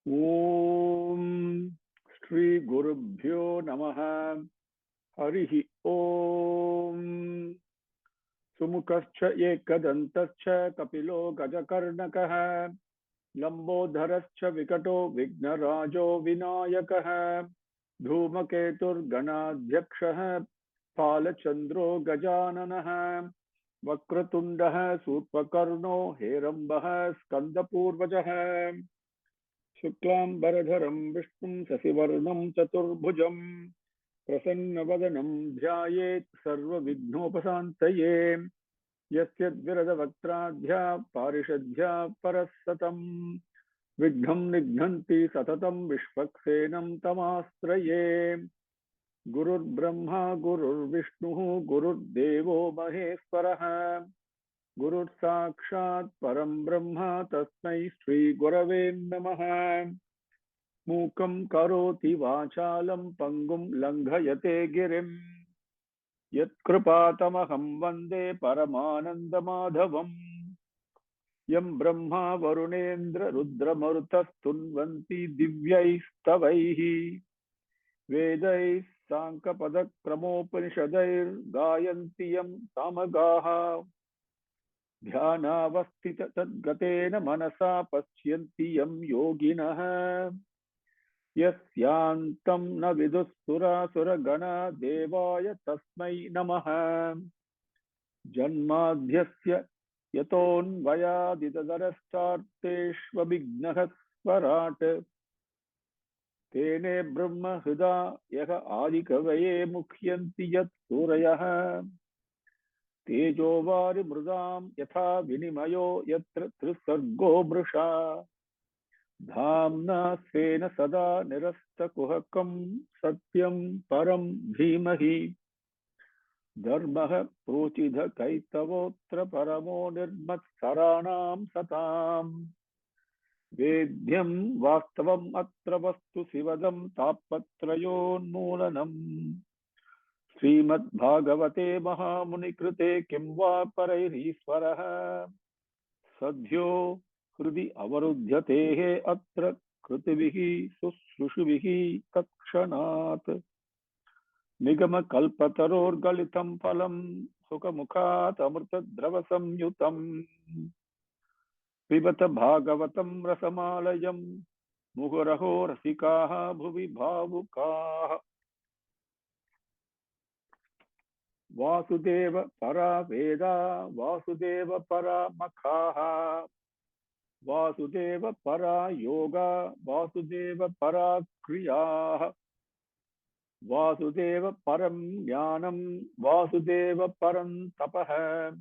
Om Shri Gurubhyo Namaha Harihi Om Sumukascha Ekadantascha Kapilo Gajakarnakaha Lambodharascha Vikato Vignarajo Vinayakaha Dhumaketur Ganadhyakshaha Palachandro Gajananaha Vakratundaha Surpakarno Herambaha Skandapurvajaha Shuklam Bharadharam Vishnum Sasivarnam Chaturbhujam Prasanna Dhyayet Sarva Vignopasantaye Yasyad Virada Vaktradhya Parishadhya Parasatam Vigham Nignanti Satatam Vishvaksenam Tamastraye Gurur Brahma Gurur Vishnu Gurur Devo Maheswaraha Gurur Sakshat Param Brahma Tasmai Shri Gurave Namaha Mukam Karoti Vachalam Pangum Langhayate Girim Yat Kripatamaham Vande Paramananda Madhavam Yam Brahma Varunendra Rudra Marutas Tunvanti Divyais Tavaihi Vedais Sankapadak Kramopanishadair Gayantiyam Samagaha Dhyanavastita Tadgatena Manasa Pashyantiyam Yoginaha Yasyantam na vidusura suragana devaya tasmai namaha Janmadhyasya yaton vayaditadarastarteshvabhignaha swarat Tene brahma hida yaha adikavaye mukhyanti yat surayaha Tejovari mrudam yatha vinimayo yatra trisargo brusha Dhamna Sena Sada Nirasta Kuhakam Satyam Param Dhimahi Dharmaha Prochidha Kaitavotra Paramo Nirmat Saranam Satam Vedhyam Vastavam Atra Vastu Sivadam Tapatrayon Moolanam Srimad Bhagavate Mahamuni Krite Kimva Parairishwaraha Sadhyo Krudi Avarudhyatehe Atra Krutivihi Susrushuvihi Takshanat Nigama Kalpataror Galitam Palam Sukamukhat Amrta Dravasam Yutam Pibata Bhagavatam Rasamalayam Muhuraho Rasikaha Bhuvi Bhavukaha Vasudeva Para Veda Vasudeva Para Makhaha Vasudeva Para Yoga, Vasudeva Para Kriya, Vasudeva Param Jnanam, Vasudeva Param Tapaha,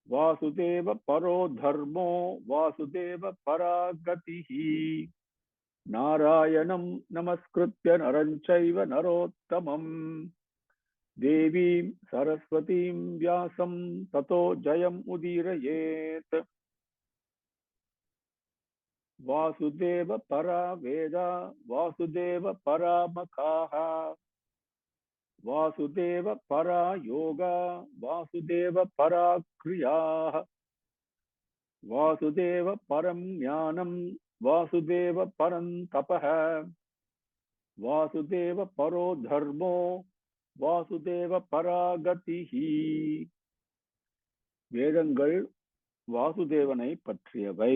Vasudeva Paro Dharmo, Vasudeva Para Gatihi, Narayanam Namaskritya Naranchaiva Narottamam, Devim Saraswatim Vyasam Tato Jayam Udirayet. Vasudeva Para Veda, Vasudeva Para Makhaha, Vasudeva Para Yoga, Vasudeva Para Kriya, Vasudeva Param Jnanam, Vasudeva Param Tapaha, Vasudeva Paro Dharmo, Vasudeva Para Gatihi. வேதங்கள் வாசுதேவனை பற்றியவை.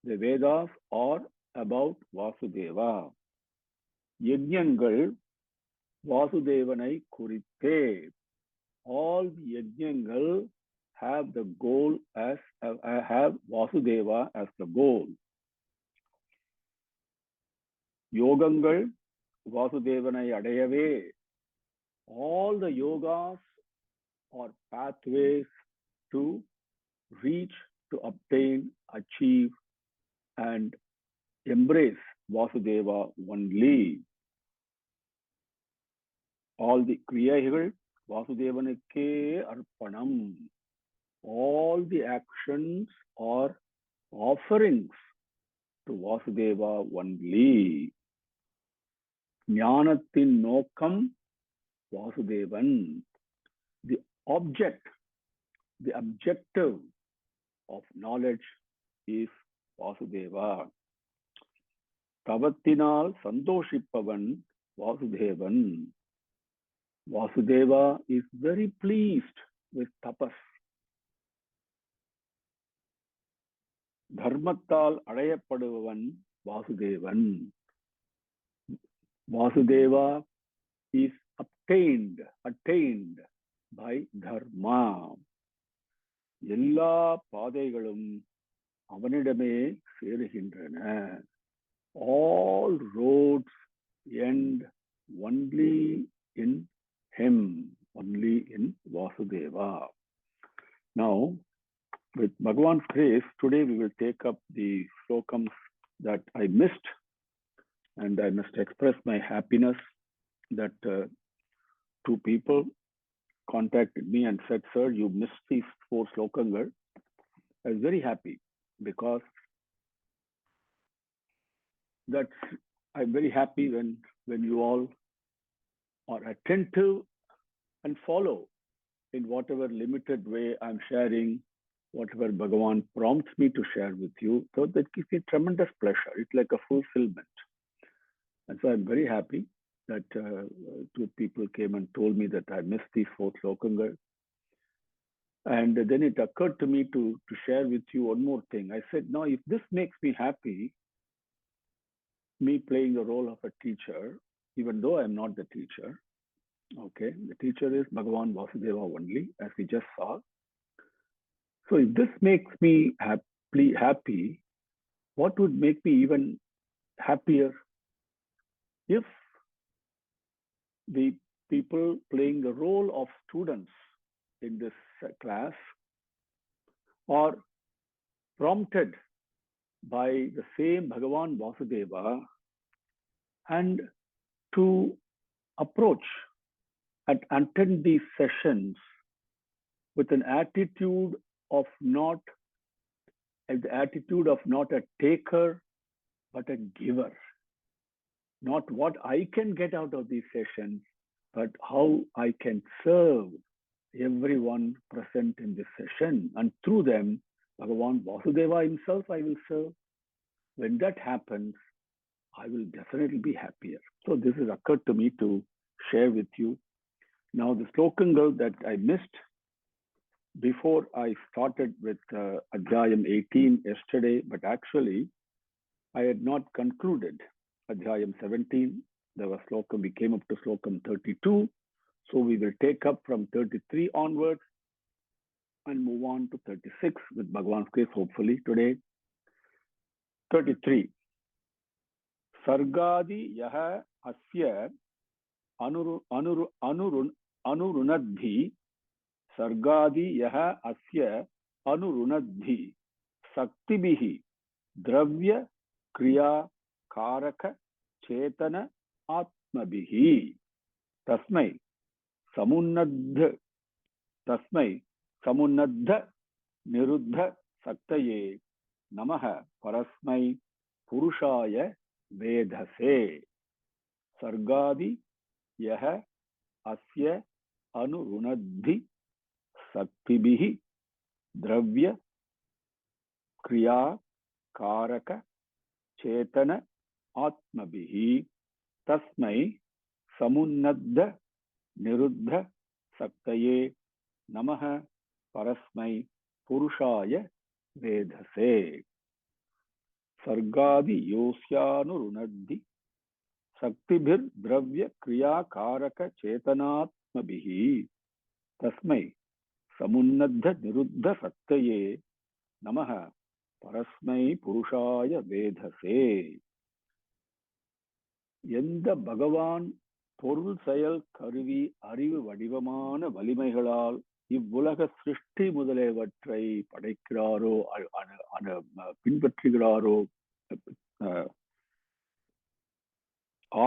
The Vedas are about Vasudeva. Yajnangal Vasudevanai Kurite. All the Yajnangal have the goal as have Vasudeva as the goal. Yogangal Vasudevanai Adayave. All the yogas are pathways to reach, to obtain, achieve, and embrace Vasudeva only. All the Kriyahigal Vasudevanake Arpanam. All the actions are offerings to Vasudeva only. Jnanatin Nokam Vasudevan. The objective of knowledge is Vasudeva. தவத்தினால் சந்தோஷிப்பவன் Vasudevan. Vasudeva is very pleased with tapas. தர்மத்தால் அடையப்படுபவன் Vasudevan. Vasudeva is attained by dharma. எல்லா பாதைகளும் அவனிடமே சேருகின்றன. All roads end only in him, only in Vasudeva. Now, with Bhagavan's grace, today we will take up the slokams that I missed, and I must express my happiness that two people contacted me and said, "Sir, you missed these 4 slokams." I was very happy because I'm very happy when you all are attentive and follow in whatever limited way I'm sharing, whatever Bhagavan prompts me to share with you. So that gives me tremendous pleasure. It's like a fulfillment. And so I'm very happy that 2 people came and told me that I missed these 4 slokams. And then it occurred to me to share with you one more thing. I said, now, if this makes me happy, me playing the role of a teacher, even though I'm not the teacher, okay, the teacher is Bhagavan Vasudeva only, as we just saw. So if this makes me happy, what would make me even happier? If the people playing the role of students in this class are prompted by the same Bhagavan Vasudeva and to approach and attend these sessions with an attitude of not a taker, but a giver. Not what I can get out of these sessions, but how I can serve everyone present in this session. And through them, Bhagavan Vasudeva himself I will serve. When that happens, I will definitely be happier. So this has occurred to me to share with you. Now, the slokanga that I missed before I started with Adhyayam 18 yesterday, but actually I had not concluded Adhyayam 17. There was slokam, we came up to slokam 32. So we will take up from 33 onwards and move on to 36 with Bhagavan's grace, hopefully today. 33. Sargadi yaha asya anurunadhi Sargadi yaha asya anurunadhi saktibihi dravya kriya karaka chetana atmabihi tasmai samunnadha niruddha saktaye namaha parasmai purushaya vedhase. Sargadi yaha asya anurunadhi saktibihi dravya kriya karaka chetana atmabihi tasmai samunnadha niruddha saktaye namaha parasmai purushaya vedhase. Sargadi yosyanu saktibhir dravya kriya karaka chetanatmabihi tasmai samunnadha niruddha saktaye namaha parasmai purushaya vedhase. எந்த பகவான் பொருள் செயல் கருவி அறிவு வடிவமான வலிமைகளால் இவ்வுலக சிருஷ்டி முதலியவற்றை படைக்கிறாரோ பின்பற்றுகிறாரோ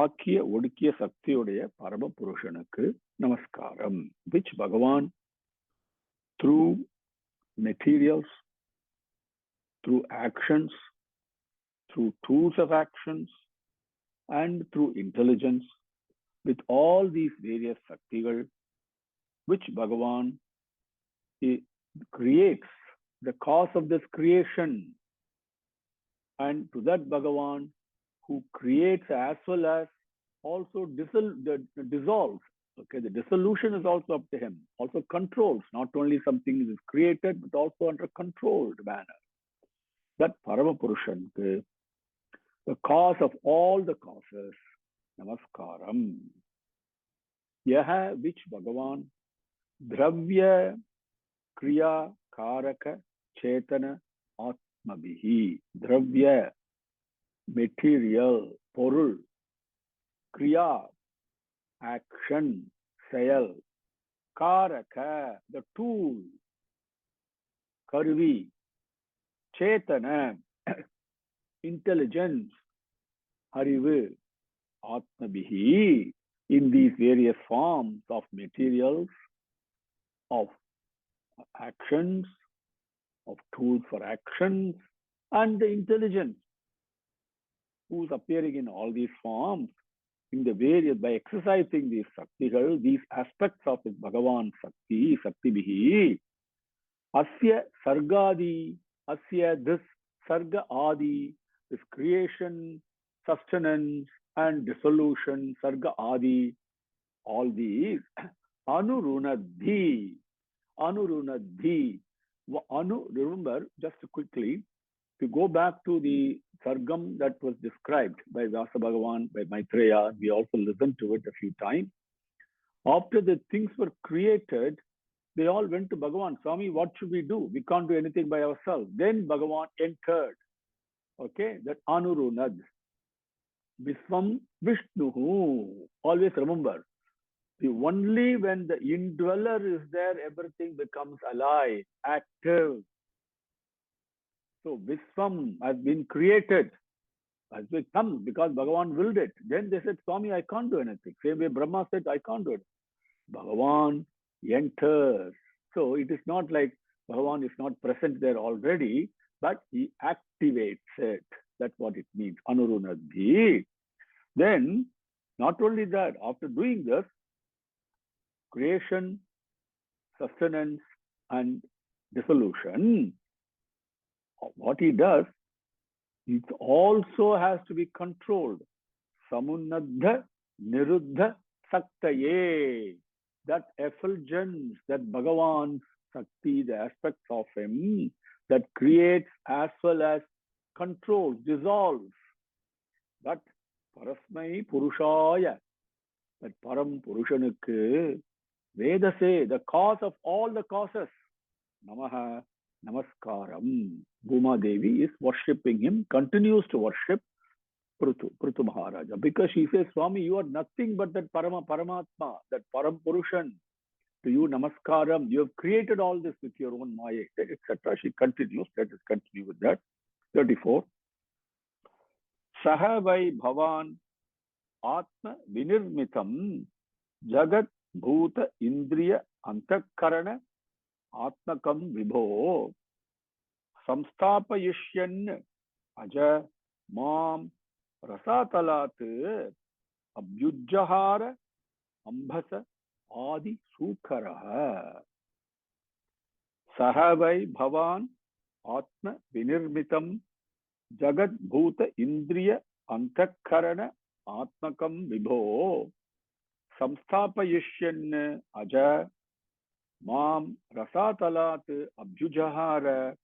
ஆக்கிய ஒடுக்கிய சக்தியுடைய பரம புருஷனுக்கு நமஸ்காரம். Which Bhagavan through materials, through actions, through tools of actions, and through intelligence, with all these various Saktigal, which Bhagavan creates the cause of this creation. And to that Bhagavan, who creates as well as also dissolves. Okay, the dissolution is also up to him. Also controls, not only something is created, but also under controlled manner. That Paramapurushan, the cause of all the causes, Namaskaram. Yaha, which Bhagavan, Dravya, Kriya, Karaka, Chetana, Atmabhihi. Dravya, material, porul, Kriya, action, செயல், Karaka, the tool, Karvi, Chetana, intelligence, Harivu, Atmabhihi, in these various forms of materials, of actions, of tools for actions, and the intelligence who's appearing in all these forms, in the various, by exercising these Shaktigal, these aspects of his Bhagavan Shakti, Shakti-bihi, Asya Sargadi, Asya this Sarga Adi, this creation, sustenance, and dissolution, Sarga Adi, all these, Anurunadhi, Anurunadhi, remember, just quickly, to go back to the Sargam that was described by Vyasa Bhagavan, by Maitreya, we also listened to it a few times. After the things were created, they all went to Bhagavan. Swami, what should we do? We can't do anything by ourselves. Then Bhagavan entered. Okay, that Anurunad. Visvam Vishnuhu. Always remember, only when the indweller is there, everything becomes alive, active. So Visvam has been created, has become, because Bhagavan willed it. Then they said, Swami, I can't do anything. Same way Brahma said, I can't do it. Bhagavan enters. So it is not like Bhagavan is not present there already, but he activates it. That's what it means. Anurunadhi. Then, not only that, after doing this, creation, sustenance, and dissolution, what he does, it also has to be controlled. Samunnadha Niruddha Saktaye. That effulgence, that Bhagavan's Sakti, the aspects of him, that creates as well as controls, dissolves. That Parasmai Purushaya, that Param Purushanukku, Vedase, the cause of all the causes, Namaha, Namaskaram. Bhuma Devi is worshipping him, continues to worship Prithu Maharaja, because she says, Swami, you are nothing but that Paramatma, that Param Purushan. To you, Namaskaram. You have created all this with your own Maya, etc. She continues. Let us continue with that. 34. Saha vai Bhavan Atma Vinirmitam Jagat Bhuta Indriya Antakarana Atmakam Vibho Samstapayishyan Aja Mam Rasatalat Abhyujjahara Ambhasa Adi Sukaraha. Sahavai Bhavan Atma Vinirmitam Jagat Bhuta Indriya Antakarana Atmakam Vibho Samstapayishyan Aja Mam Rasatalat Abhyujahara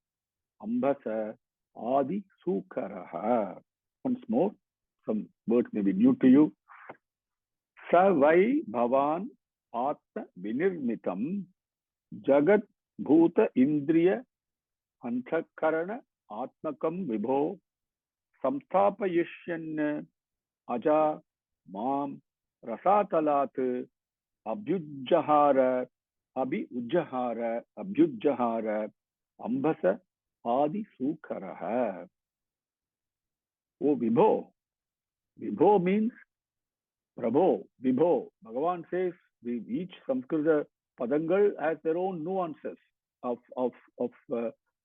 Ambhasa Adi Sukaraha. Once more, some words may be new to you. Savai Bhavan Atma Vinirmitam Jagat Bhuta Indriya Antakarana Atmakam Vibho Samstapayishyan Aja Mam Rasatalat Abhyujjahara Abhyujjahara Ambhasa Adi Sukaraha. Oh Vibho. Vibho means Prabho, Vibho. Bhagavan says each Sanskrit Padangal has their own nuances of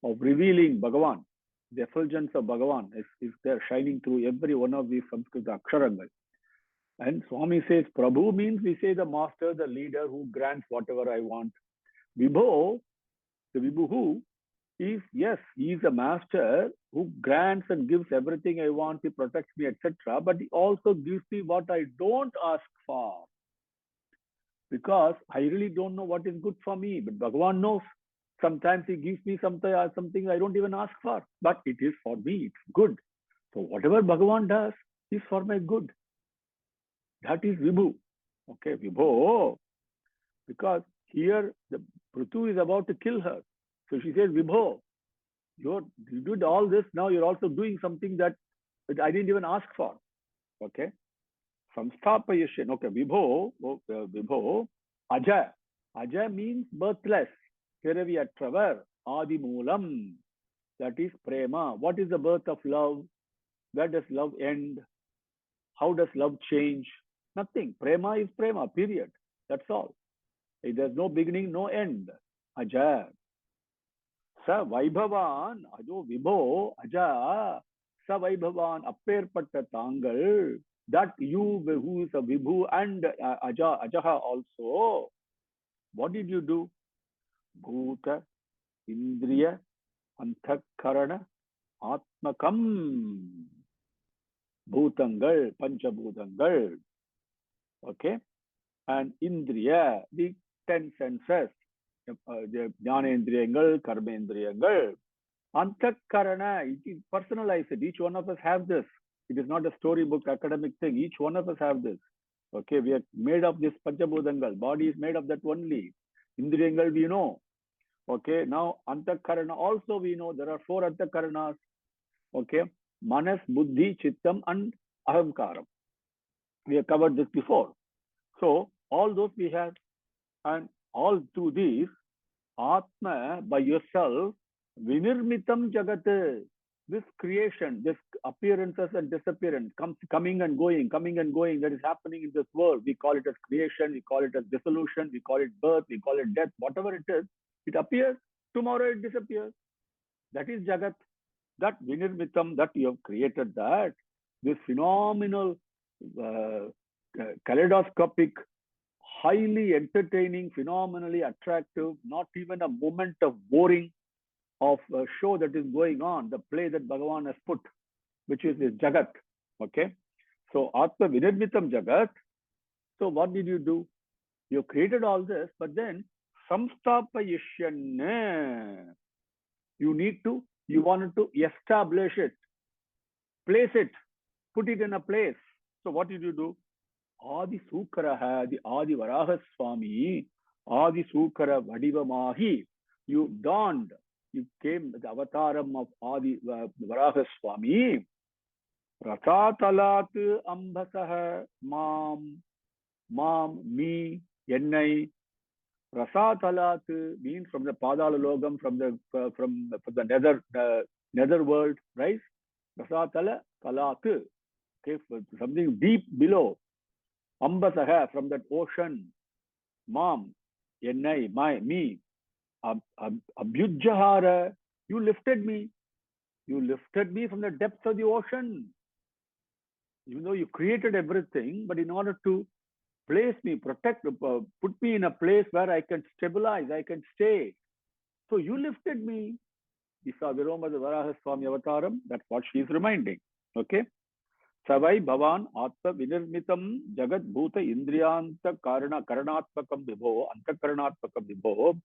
revealing Bhagavan. The effulgence of Bhagavan is there shining through every one of these Sanskrit Aksharangal. And Swami says Prabhu means we say the master, the leader who grants whatever I want. Vibho, the Vibhu is, yes, he is a master who grants and gives everything I want, he protects me, etc. But he also gives me what I don't ask for, because I really don't know what is good for me. But Bhagavan knows. Sometimes he gives me something I don't even ask for, but it is for me. It's good. So whatever Bhagavan does is for my good. That is Vibhu. Okay, Vibho. Because here the Prithu is about to kill her. So she says, Vibho, you did all this. Now you're also doing something that I didn't even ask for. Okay. Samstapayasyan. Okay. Vibho. Aja. Aja means birthless. Here we are Traver. Adi Moolam. That is prema. What is the birth of love? Where does love end? How does love change? Nothing. Prema is prema, period. That's all. There's no beginning, no end. Aja. Sa Vaibhavan, Ajo Vibho, Aja, Sa Vaibhavan, Apperpatta Tangal, that you who is a Vibhu and Ajaha also, what did you do? Bhuta, Indriya, Anthakarana, Atmakam, Bhutangal, Panchabhutangal, okay? And Indriya, the 10 senses, the Jnanendriyangal, Karmendriyangal, Anthakarana, it is personalized. Each one of us have this. It is not a storybook academic thing. Each one of us have this. Okay, we are made of this Panchabhutangal. Body is made of that only. Indriyangal we know. Okay, now Anthakarana also we know. There are 4 Anthakaranas. Okay, Manas, Buddhi, Chittam and Ahamkaram. We have covered this before. So all those we have, and all through these, Atma by yourself, Vinirmitam Jagat, this creation, this appearances and disappearance, coming and going, that is happening in this world. We call it as creation, we call it as dissolution, we call it birth, we call it death, whatever it is, it appears, tomorrow it disappears. That is Jagat. That Vinirmitam, that you have created that, this phenomenal, kaleidoscopic, highly entertaining, phenomenally attractive, not even a moment of boring of a show that is going on, the play that Bhagavan has put, which is this Jagat. Okay. So Atma Vinirmitam Jagat. So what did you do? You created all this, but then Samstapayishyan. You wanted to establish it, place it, put it in a place. So what did you do? Adi Sukaraha, the Adi Varaha Swami, Adi Sukara Vadivamahi. You dawned, you came, the avataram of Adi Varaha Swami. Rasatalat Ambasah Mam, me, Chennai. Rasatalat means from the Padala Logam, from the nether world, right? Rasatala Talat, okay, something deep below. Ambasaha, from that ocean. Mam, Chennai, me. Abhyujahara, you lifted me. You lifted me from the depths of the ocean. Even though you created everything, but in order to place me, protect, put me in a place where I can stabilize, I can stay. So you lifted me. Isa Viroma the Varaha Swami Avataram, that's what she is reminding. Okay. Savai Bhavan Atma Vinirmitam Jagat Bhuta Indriyanta Karanatmakam Vibho, Antakaranatmakam Vibho,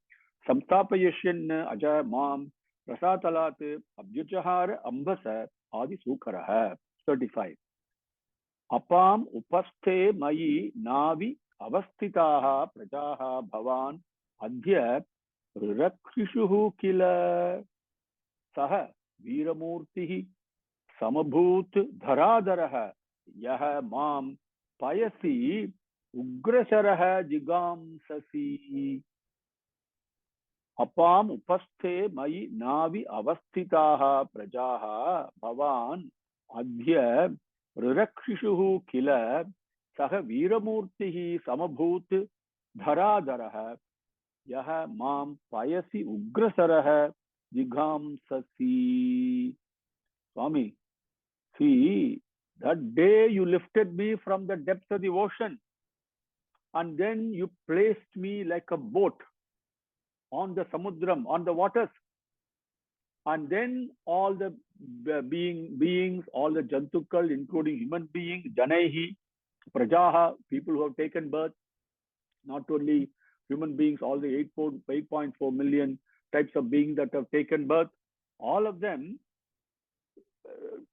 Samstapayasyan Aja Mam, Rasatalat, Abhyujahar Ambasa, Adi Sukaraha. 35. Apam Upasthe Mayi Navi Avastitaha Prajaha Bhavan Adhya Rakrishuhu Kila Saha Veeramurtihi Samabhut Dharadaraha Yaha Mam Payasi Ugrasaraha Jigam Sasi. Apam Upasthe Mayi Navi Avastitaha Prajaha Bhavan Adhya Rakrishuhu Kila Saha Veeramurtihi Samabhut Dharadaraha Yaha Mam Payasi Ugrasaraha Jigam Sasi. Swami, see, that day you lifted me from the depths of the ocean, and then you placed me like a boat on the samudram, on the waters. And then all the beings, all the jantukal, including human beings, janaihi, prajaha, people who have taken birth, not only human beings, all the 8.4 million types of beings that have taken birth, all of them,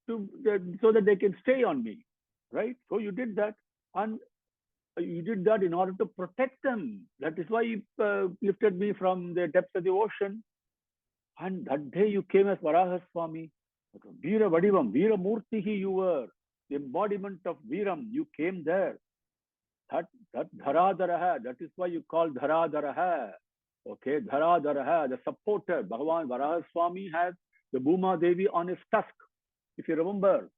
so that they can stay on me, right? So you did that, and you did that in order to protect them. That is why you lifted me from the depths of the ocean. And that day you came as Varaha Swami. Veera Vadivam, Veera Murtihi you were. The embodiment of Veeram, you came there. That Dharadaraha, that is why you call Dharadaraha. Okay, Dharadaraha, the supporter. Bhagavan Varaha Swami has the Bhuma Devi on his tusk, if you remember.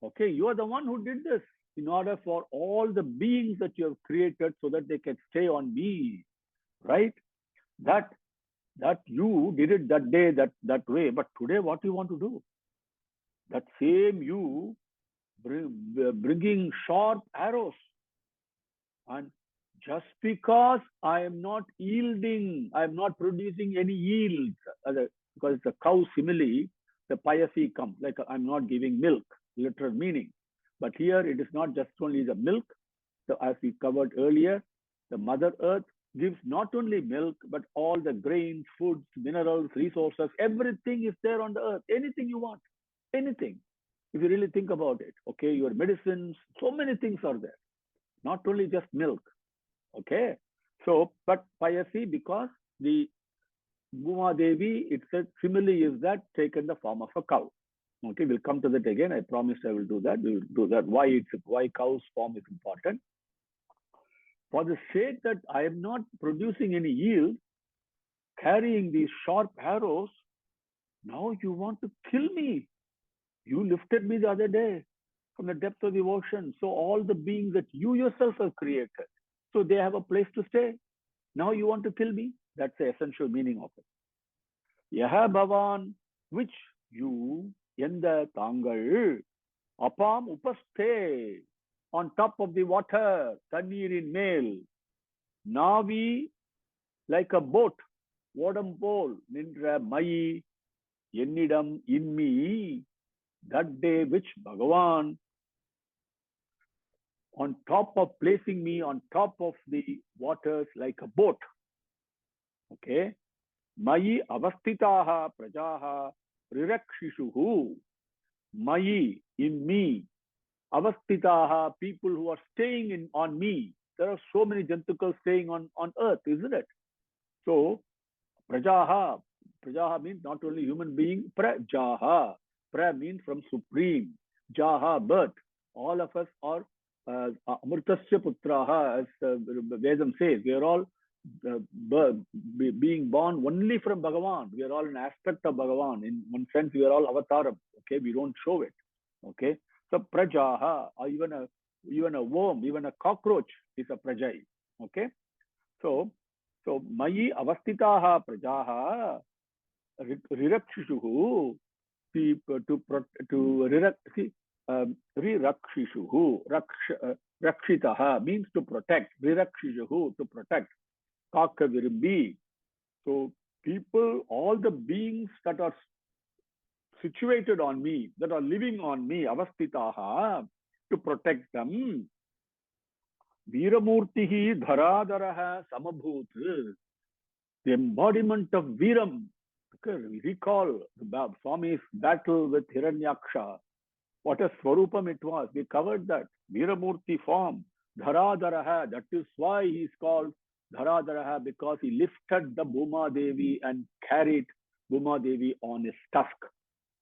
Okay, you are the one who did this in order for all the beings that you have created so that they can stay on me, right? That you did it that day, that way. But today, what do you want to do? That same you bringing sharp arrows. And just because I am not yielding, I am not producing any yields, because it's a cow simile, the piety comes, like I'm not giving milk, literal meaning. But here it is not just only the milk. So as we covered earlier, the Mother Earth gives not only milk, but all the grains, foods, minerals, resources, everything is there on the earth. Anything you want, anything. If you really think about it, okay, your medicines, so many things are there. Not only just milk, okay. So, but piety, because the Bhuma Devi, it's a simile is that taken the form of a cow. Okay, we'll come to that again. I promised I will do that. We will do that. Why cow's form is important. For the sake that I am not producing any yield, carrying these sharp arrows, now you want to kill me. You lifted me the other day from the depth of the ocean. So all the beings that you yourself have created, so they have a place to stay. Now you want to kill me? That's the essential meaning of it. Yaha Bhavan, which you, Yenda Tangal, Apam Upaste, on top of the water, Tanneerin male, Navi, like a boat, Vodam pole, Nindra Mai, Yennidam in me, that day which Bhagavan, on top of placing me on top of the waters like a boat, okay, Mayi avastitaha prajaha rirakshishuhu, Mayi, in me, avastitaha, people who are staying on me. There are so many jantukals staying on earth, isn't it? So, prajaha means not only human being, prajaha. Pra means from supreme. Jaha, birth. All of us are Amritasya Putraha, as Vedam says. We are all being born only from Bhagavan. We are all an aspect of Bhagavan. In one sense, we are all avataram. Okay, we don't show it. Okay, so prajaha, or even a worm, even a cockroach is a prajai. Okay, so mayi avastitaha prajaha rirakshishuhu, rirakshishuhu, rakshitaha means to protect, rirakshishuhu to protect, kakavirbi. So people, all the beings that are situated on me, that are living on me, avastitaha, to protect them. Veeramurtihi dharadaraha samabhut, the embodiment of Veeram. Okay, recall the Swami's battle with Hiranyaksha. What a Swarupam it was. We covered that. Veeramurti form, dharadaraha. That is why he is called Dharadaraha, because he lifted the Bhuma Devi and carried Bhuma Devi on his tusk.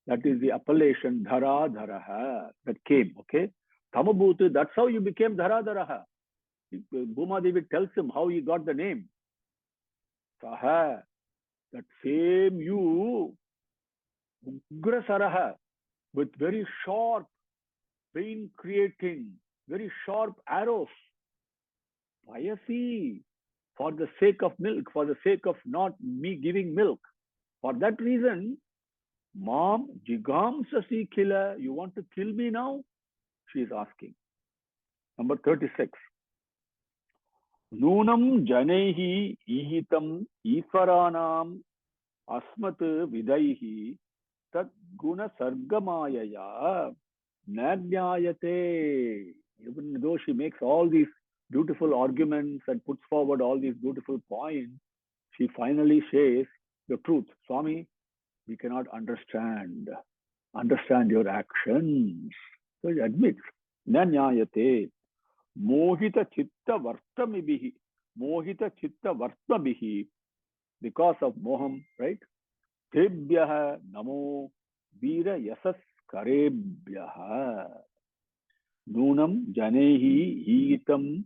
That is the appellation Dharadaraha that came. Okay, Tamabhutu, that's how you became Dharadaraha. Bhuma Devi tells him how he got the name. Saha, that same you, Ugra Saraha, with very sharp, pain creating, very sharp arrows. Piety, for the sake of milk, for the sake of not me giving milk. For that reason, Mom, Jigam Sasi Killa, you want to kill me now? She is asking. Number 36. Nunam Janehi Ihitam Iswaranam Asmat Vidaihi tat guna sargamayaya nagyayate. Even though she makes all these beautiful arguments and puts forward all these beautiful points, she finally says the truth. Swami, we cannot understand your actions. So he admits, nanyayate, mohita chitta vartamibihi, mohita chitta vartmabihi, because of moham, right? Tebhyah namo veera yasas karebhyah. Nunam janehi hitam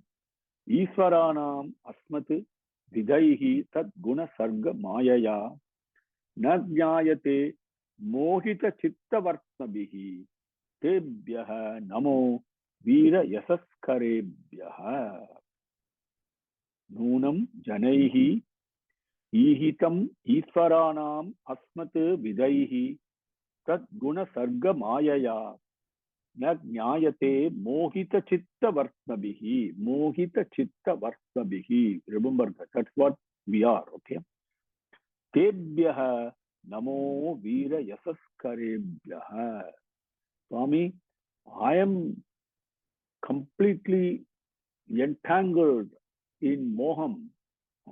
ईश्वराणाम अस्मत् विधैः तद्गुण सर्ग मायया न ज्ञायते मोहित चित्तवर्त्मभिः तेभ्यः नमो वीर यशस्करेभ्यः नूनं जनैः ईहितम् ईश्वराणाम अस्मत् विधैः तद्गुण सर्ग मायया न ज्ञायते मोहित चित्त वर्त्मभिः. Mohita chitta vartmabihi. Remember that. That's what we are. Okay. Tebhyah namo veera yasaskarebhyah. Swami, I am completely entangled in moham.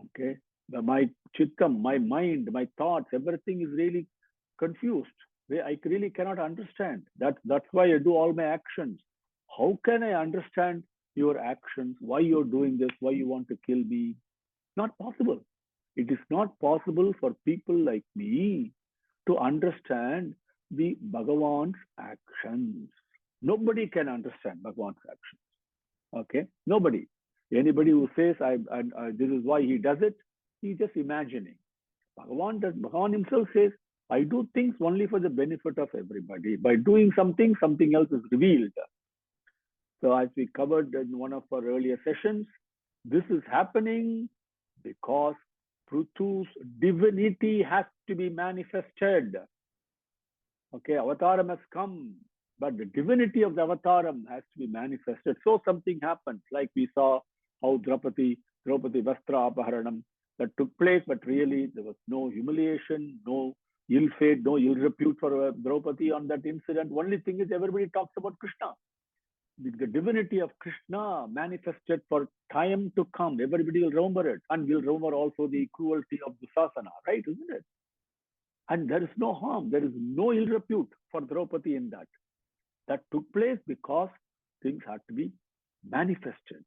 Okay. My chittam, my mind, my thoughts, everything is really confused. I really cannot understand. That's why I do all my actions. How can I understand your actions? Why you're doing this? Why you want to kill me? Not possible. It is not possible for people like me to understand the Bhagavan's actions. Nobody can understand Bhagavan's actions. Okay? Nobody. Anybody who says this is why he does it, he's just imagining. Bhagavan himself says, I do things only for the benefit of everybody. By doing something, something else is revealed. So as we covered in one of our earlier sessions, this is happening because Prithu's divinity has to be manifested. Okay, Avataram has come, but the divinity of the Avataram has to be manifested. So something happens, like we saw how Draupadi Vastra Apaharanam that took place, but really there was no humiliation, no ill fate, no ill repute for Draupadi on that incident. Only thing is everybody talks about Krishna. The divinity of Krishna manifested for time to come. Everybody will remember it. And will remember also the cruelty of Dusasana, right? Isn't it? And there is no harm. There is no ill repute for Draupadi in that. That took place because things had to be manifested.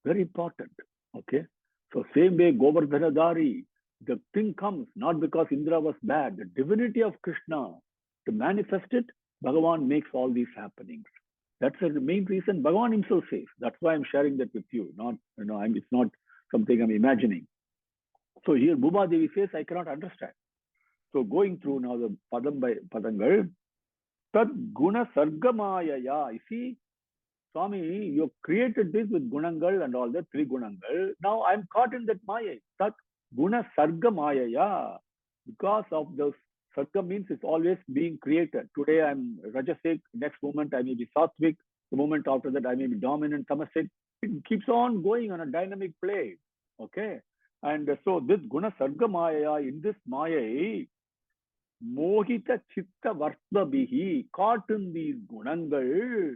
Very important. Okay. So same way Govardhanadari, the thing comes not because Indra was bad. The divinity of Krishna, to manifest it, Bhagavan makes all these happenings. That's the main reason Bhagavan himself says. That's why I'm sharing that with you. It's not something I'm imagining. So here Bhuma Devi says, I cannot understand. So going through now the Padam by Padangal, Tad Guna Sargamayaya. You see, Swami, you created this with Gunangal and all that, three Gunangal. Now I'm caught in that Maya. Tat Guna Sarga Mayaya. Because of those, Sarga means it's always being created. Today I'm Rajasic, next moment I may be Sattvic, the moment after that I may be dominant, Tamasic. It keeps on going on a dynamic play. Okay. And so this Guna Sarga Maya, in this Maya, Mohita Chitta Vartva Bihi, caught in these Gunangal.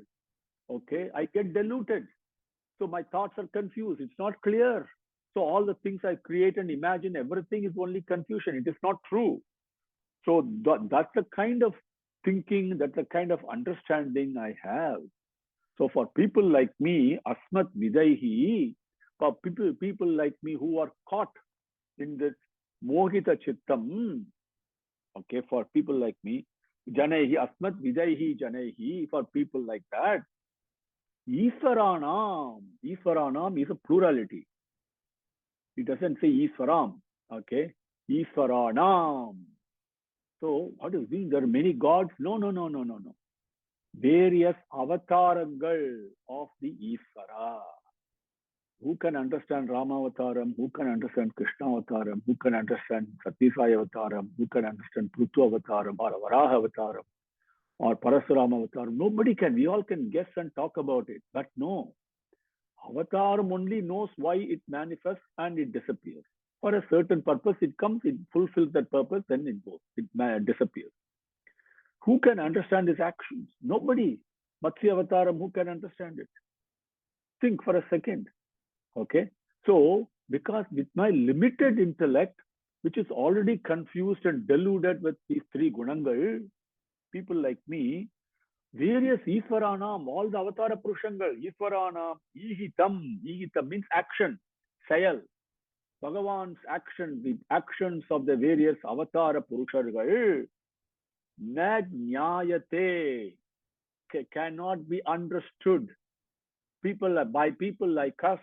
Okay, I get diluted. So my thoughts are confused. It's not clear. So all the things I create and imagine, everything is only confusion. It is not true. So that's the kind of thinking, that's the kind of understanding I have. So for people like me, Asmat Vidaihi, for people like me who are caught in this Mohita Chittam, okay, for people like me, Janaihi, Asmat Vidaihi Janaihi, for people like that, Iswaranam is a plurality. It doesn't say Iswaram. Okay. Iswaranam. So what does it mean? There are many gods? No. Various avatarangal of the Iswara. Who can understand Rama Avataram? Who can understand Krishna Avataram? Who can understand Satisaya Avataram? Who can understand Prithu Avataram or Varaha Avataram? Or Parasurama Avataram? Nobody can. We all can guess and talk about it. But no. Avataram only knows why it manifests and it disappears. For a certain purpose, it comes, it fulfills that purpose, then it goes. It disappears. Who can understand his actions? Nobody. Matsya Avataram, who can understand it? Think for a second. Okay. So, because with my limited intellect, which is already confused and deluded with these three gunangal, people like me, various Iswaranam, all the Avatara Purushangal, Iswaranam, Ihitam means action, Sayal. Bhagavan's action, the actions of the various Avatara Purushargal, na jnayate, cannot be understood. By people like us,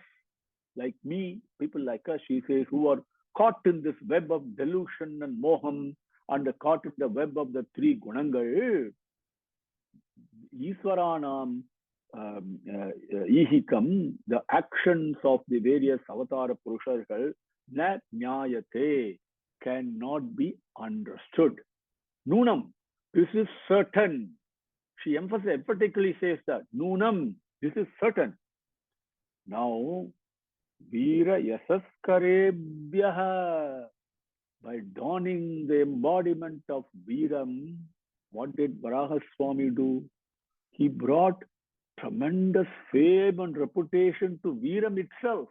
like me, people like us, she says, who are caught in this web of delusion and moham, and caught in the web of the three gunangal, Iswaranam ihikam, the actions of the various avatara purushas, na jnayate, cannot be understood. Nunam, this is certain. She emphatically says that. Nunam, this is certain. Now, Veera Yasaskarebhyaha, by donning the embodiment of Veeram, what did Varahaswami do? He brought tremendous fame and reputation to Veeram itself.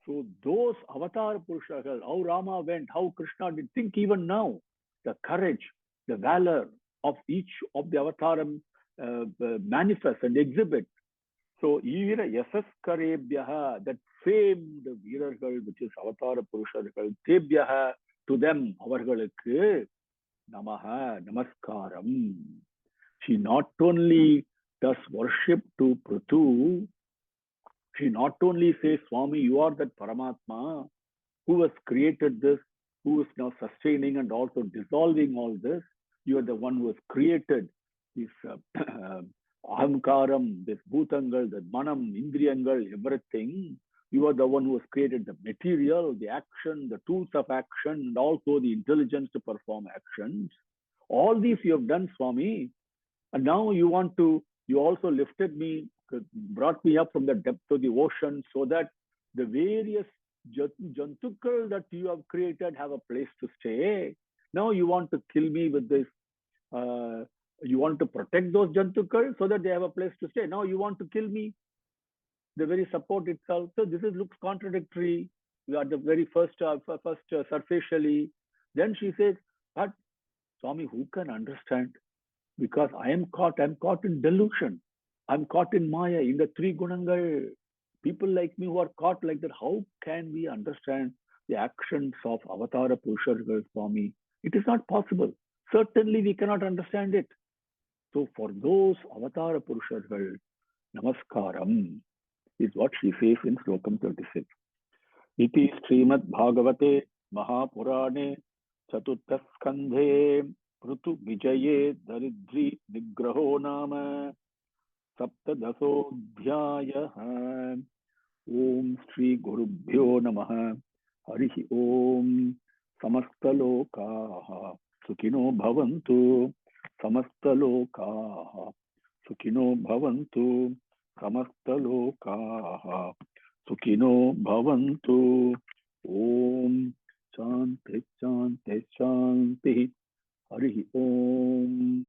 So those avatar Purushas, how Rama went, how Krishna did, think even now, the courage, the valor of each of the avataram manifest and exhibit. So Veera Yasaskarebhyaha, that famed Veerargal, which is avatar Purushas, Tebhyaha, to them, avargalukku, Namaha, Namaskaram. She not only does worship to Prithu, she not only says, Swami, you are that Paramatma who has created this, who is now sustaining and also dissolving all this. You are the one who has created this ahamkaram, this bhutangal, the manam, indriyangal, everything. You are the one who has created the material, the action, the tools of action, and also the intelligence to perform actions. All these you have done, Swami. And now you also lifted me, brought me up from the depth of the ocean so that the various jantukal that you have created have a place to stay. Now you want to kill me with this. You want to protect those jantukal so that they have a place to stay. Now you want to kill me, the very support itself. So this looks contradictory. We are the very first surfacially. Then she says, but Swami, who can understand? Because I'm caught in delusion. I'm caught in Maya, in the three gunangal. People like me who are caught like that, how can we understand the actions of Avatara Purushas, Swami? It is not possible. Certainly we cannot understand it. So for those Avatara Purushas, Namaskaram is what she says in Slokam 36. Iti Srimad Bhagavate Mahapurane Chaturtha Skandhe Rutu Vijaye Daridri Nigraho Nama Saptadasodhyayaha. Om Shri Gurubhyo Namaha. Harihi Om. Samastalokaha Sukhino Bhavantu. Samastalokaha Sukhino Bhavantu. Samastalokaha Sukhino Bhavantu. Om Shanti Shanti Shanti. Harihi Om.